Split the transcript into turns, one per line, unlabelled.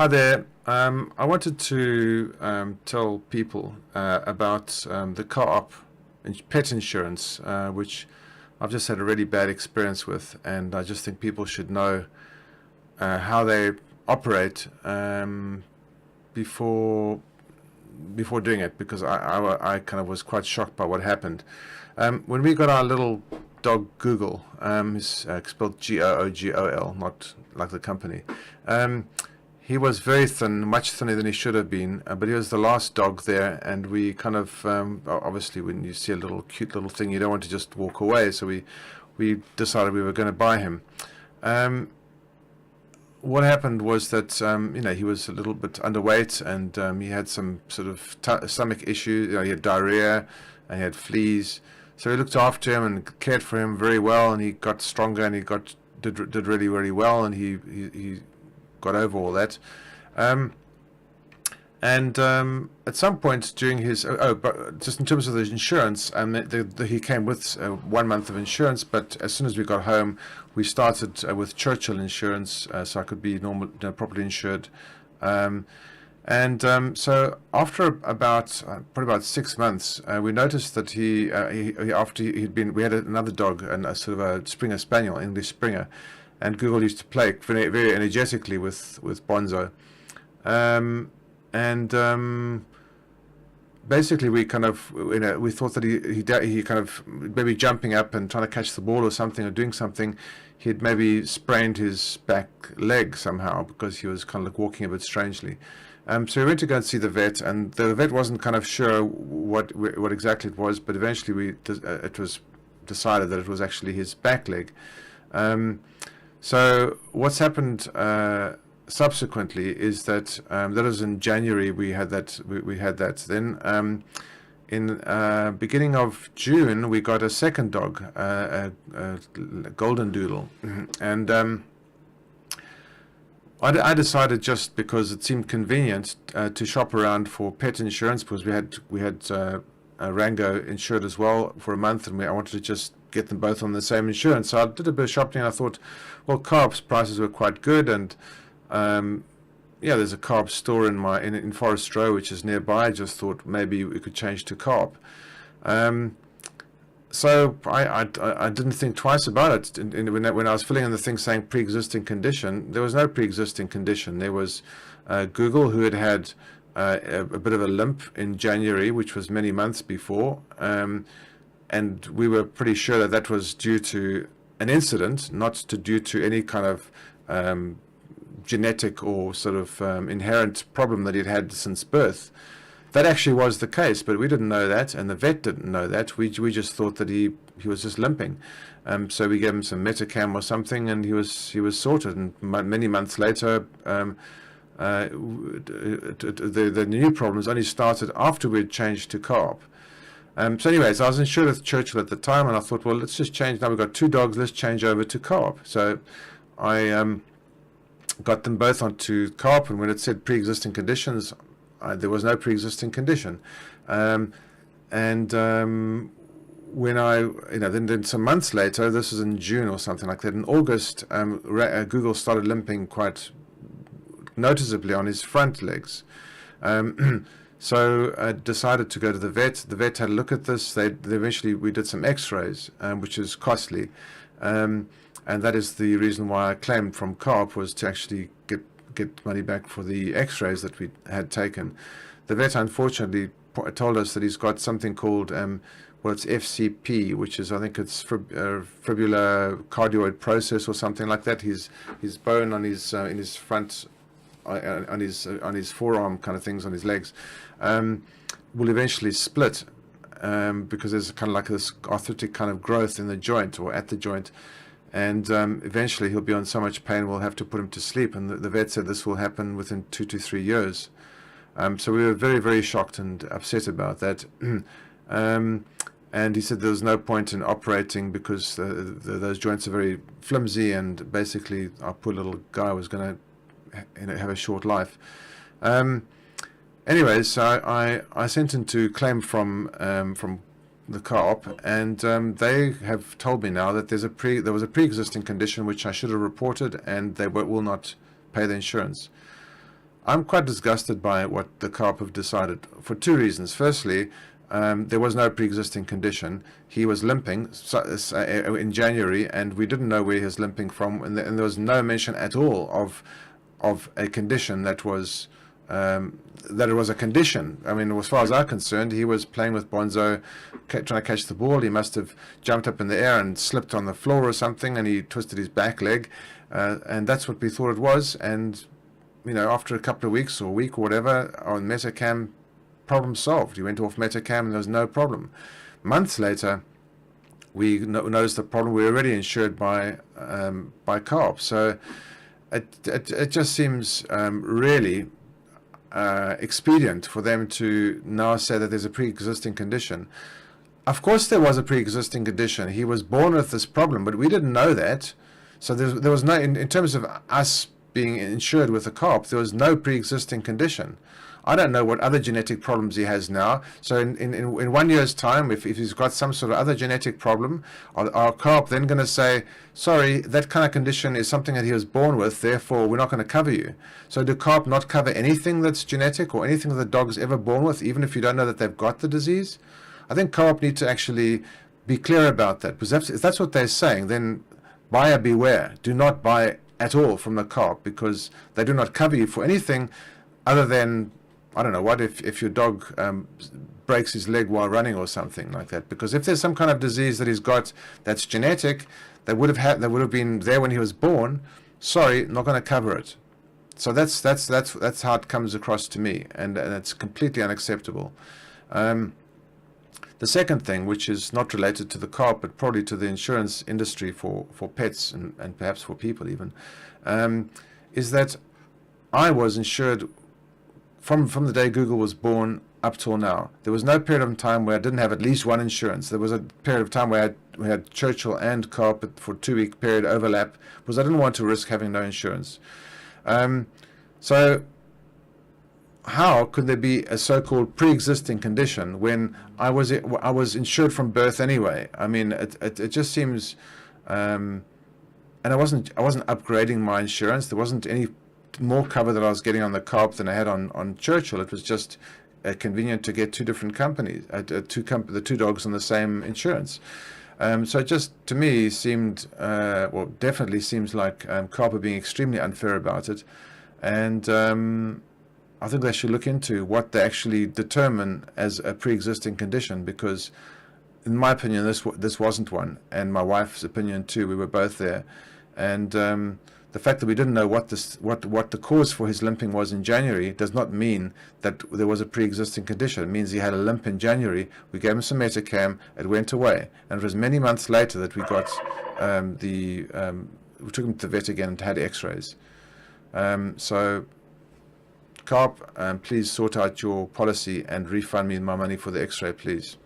Hi there. I wanted to tell people about the co-op pet insurance, which I've just had a really bad experience with, and I just think people should know how they operate before before doing it, because I kind of was quite shocked by what happened. When we got our little dog Google, he's spelled Googol, not like the company. He was very thin, much thinner than he should have been, but he was the last dog there, and we kind of, obviously when you see a little cute little thing, you don't want to just walk away, so we decided we were going to buy him. What happened was that he was a little bit underweight, and he had some sort of stomach issue. He had diarrhea and he had fleas. So we looked after him and cared for him very well, and he got stronger, and he did really, really well, and he got over all that. At some point during his but just in terms of the insurance, he came with 1 month of insurance. But as soon as we got home, we started with Churchill Insurance, so I could be properly insured. So after probably about 6 months, we noticed that he after we had another dog, and a sort of a Springer Spaniel, English Springer, and Google used to play very, very energetically with Bonzo. Basically we kind of, we thought that he kind of maybe jumping up and trying to catch the ball or something, or doing something. He'd maybe sprained his back leg somehow, because he was kind of like walking a bit strangely. So we went to go and see the vet, and the vet wasn't kind of sure what exactly it was, but eventually it was decided that it was actually his back leg. So what's happened subsequently is that that was in January. We had that. Then in beginning of June, we got a second dog, a golden doodle, and I decided, just because it seemed convenient, to shop around for pet insurance, because we had Rango insured as well for a month, and I wanted to just get them both on the same insurance. So I did a bit of shopping, and I thought, well, Co-op's prices were quite good, and there's a Co-op store in Forest Row, which is nearby. I just thought maybe we could change to Co-op. So I didn't think twice about it. When I was filling in the thing saying pre-existing condition, there was no pre-existing condition. There was Google, who had a bit of a limp in January, which was many months before, and we were pretty sure that was due to an incident, not due to any kind of genetic or sort of inherent problem that he'd had since birth. That actually was the case, but we didn't know that, and the vet didn't know that. We just thought that he was just limping. So we gave him some Metacam or something, and he was sorted. And many months later, the new problems only started after we'd changed to Co-op. So anyways, I was insured with Churchill at the time, and I thought, well, let's just change. Now we've got 2 dogs, let's change over to Co-op. So I got them both onto Co-op, and when it said pre-existing conditions, there was no pre-existing condition. When then some months later, this was in June or something like that, in August, Google started limping quite noticeably on his front legs. So I decided to go to the vet. The vet had a look at this. Eventually we did some x-rays, which is costly. And that is the reason why I claimed from Co-op, was to actually get money back for the x-rays that we had taken. The vet unfortunately told us that he's got something called it's FCP, which is, I think it's fibular cardioid process or something like that. His bone on his in his front on his forearm kind of things on his legs will eventually split, because there's kind of like this arthritic kind of growth in the joint, or at the joint. And eventually he'll be on so much pain we'll have to put him to sleep, and the vet said this will happen within 2 to 3 years. So we were very, very shocked and upset about that. And he said there was no point in operating, because those joints are very flimsy, and basically our poor little guy was going to have a short life. Anyways, so I sent him to claim from the Co-op, and they have told me now that there was a pre-existing condition which I should have reported, and they will not pay the insurance. I'm quite disgusted by what the CARP have decided for two reasons. Firstly, there was no pre-existing condition. He was limping in January, and we didn't know where he was limping from, and there was no mention at all of a condition that was that it was a condition. I mean, as far as I'm concerned, he was playing with Bonzo, trying to catch the ball. He must have jumped up in the air and slipped on the floor or something, and he twisted his back leg, and that's what we thought it was. And after a couple of weeks or a week or whatever on Metacam, problem solved. He went off Metacam and there was no problem. Months later, we noticed the problem. We were already insured by CARP. So it just seems really expedient for them to now say that there's a pre-existing condition. Of course there was a pre-existing condition. He was born with this problem, but we didn't know that. So there was no, in terms of us being insured with a CARP, there was no pre-existing condition. I don't know what other genetic problems he has now. So in 1 year's time, if he's got some sort of other genetic problem, our CARP then going to say, sorry, that kind of condition is something that he was born with, therefore we're not going to cover you. So do CARP not cover anything that's genetic or anything that the dog's ever born with, even if you don't know that they've got the disease? I think CARP need to actually be clear about that, because if that's what they're saying, then buyer beware. Do not buy at all from the CARP, because they do not cover you for anything other than, I don't know, what if your dog breaks his leg while running or something like that. Because if there's some kind of disease that he's got that's genetic, that would have been there when he was born, sorry, not going to cover it. So that's how it comes across to me, and it's completely unacceptable. The second thing, which is not related to the CARP, but probably to the insurance industry for pets and perhaps for people even, is that I was insured from the day Google was born up till now. There was no period of time where I didn't have at least one insurance. There was a period of time where we had Churchill and CARP for a 2-week period overlap, because I didn't want to risk having no insurance. So how could there be a so-called pre-existing condition when I was insured from birth anyway? I mean, it just seems, and I wasn't upgrading my insurance. There wasn't any more cover that I was getting on the CARP than I had on Churchill. It was just convenient to get two different companies, the two dogs on the same insurance. So it just, to me, seemed, definitely seems like CARP are being extremely unfair about it. And I think they should look into what they actually determine as a pre-existing condition, because in my opinion this wasn't one, and my wife's opinion too. We were both there, and the fact that we didn't know what the cause for his limping was in January does not mean that there was a pre-existing condition. It means he had a limp in January. We gave him some Metacam, it went away, and it was many months later that we got we took him to the vet again and had X-rays. So CARP, please sort out your policy and refund me my money for the X-ray, please.